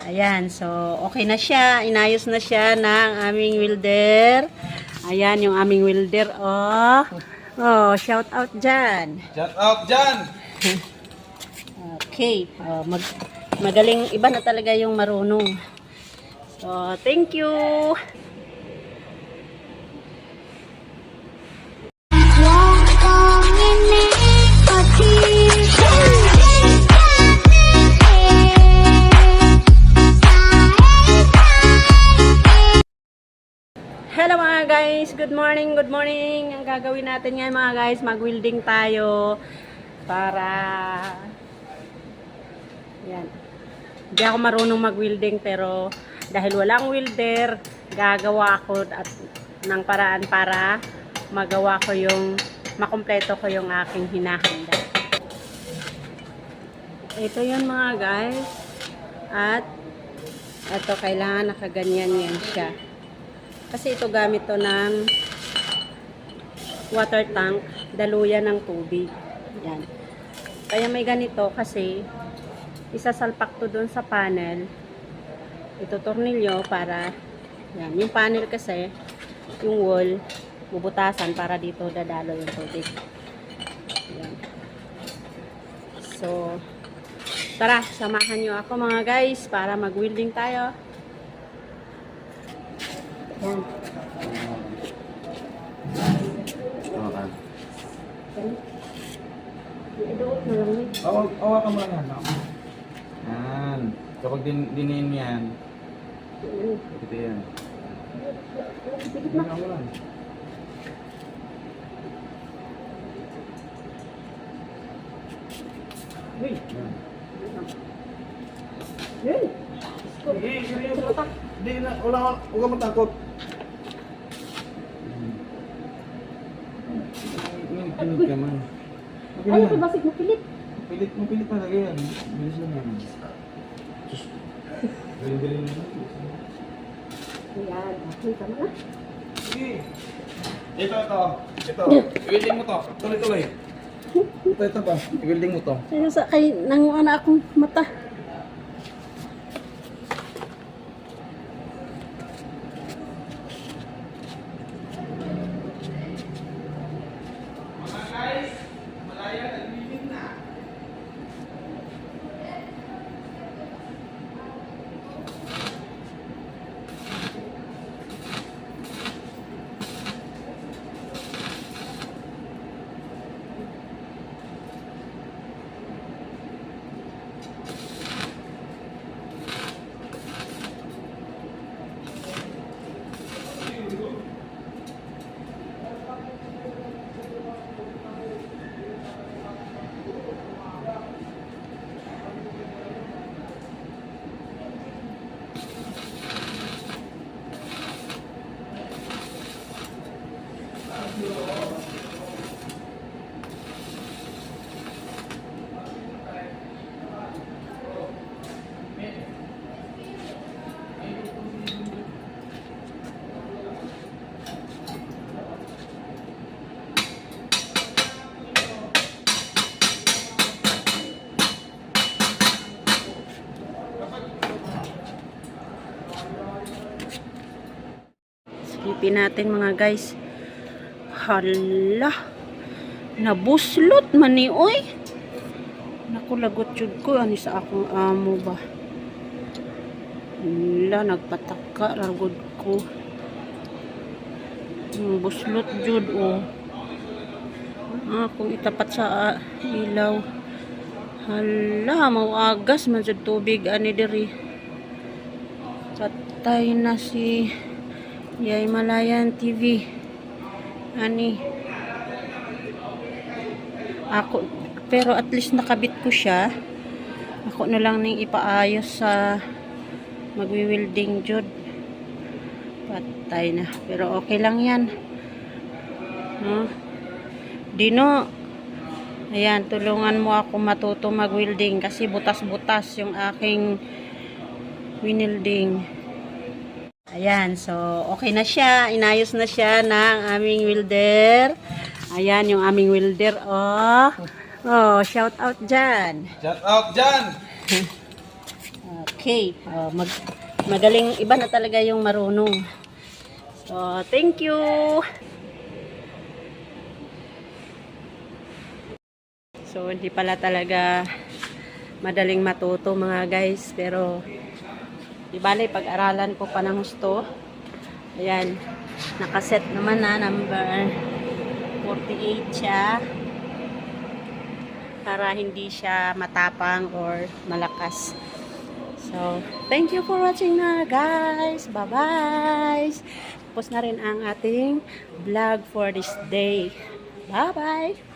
Ayan, so okay na siya. Inayos na siya ng aming welder. Ayan, yung aming welder. Oh, shout out dyan. Shout out dyan! Okay. Magaling. Iba na talaga yung marunong. So, thank you. Hello mga guys, good morning, good morning. Ang gagawin natin ngayon mga guys, mag-welding tayo para yan. Hindi ako marunong mag-welding pero dahil walang welder, gagawa ako at ng paraan para magawa ko yung makumpleto ko yung aking hinahanda. Ito yun mga guys. At ito kailangan nakaganyan yan siya. Kasi ito gamit to ng water tank, daluyan ng tubig. Yan. Kaya may ganito kasi isasalpak to doon sa panel. Ito tornilyo para yan. Yung panel kasi, yung wall, bubutasan para dito dadalo yung tubig. Yan. So, tara, samahan nyo ako mga guys para mag-welding tayo. Yan. Iduot na lang eh. Awa ka muna yan. Yan. Kapag dinin yan, ito yan. Pikit na. Hey! Hey! Hindi na, huwag ka matakot. Pilit ka man. Ay, ito basig mo pilit. Pilit talaga yan. Bilis lang yan. Galing-galing na. Ayan, okay, tama na. Sige. Ito. I-welding mo to. Tuloy-tuloy. Ito pa. I-welding mo to. Kaya sa kay nanguan na akong mata. Silipin natin mga guys. Hala. Nabuslot man ni oy. Naku lagot jud ko ani sa akong amo ba. Hala nagpataka ragod ko. Buslot jud oh. Kung itapat sa ilaw. Hala mauagas man jud tubig ani diri. Patay na si Yay Malayan TV. Ani. Ako, pero at least nakabit ko siya. Ako na lang ning ipaayos sa magwi-welding jud. Patay na. Pero okay lang yan. Dino. Ayan, tulungan mo ako matuto mag-welding kasi butas-butas yung aking winilding. Ayan, so okay na siya. Inayos na siya ng aming welder. Ayan, yung aming welder. Oh, shout out dyan. Shout out dyan! okay. Magaling, iba na talaga yung marunong. So, thank you! So, hindi pala talaga madaling matuto mga guys. Pero, di bale, pag-aralan ko pa ng gusto. Ayan, nakaset naman na, number 48 siya. Para hindi siya matapang or malakas. So, thank you for watching na guys. Bye-bye! Tapos na rin ang ating vlog for this day. Bye-bye!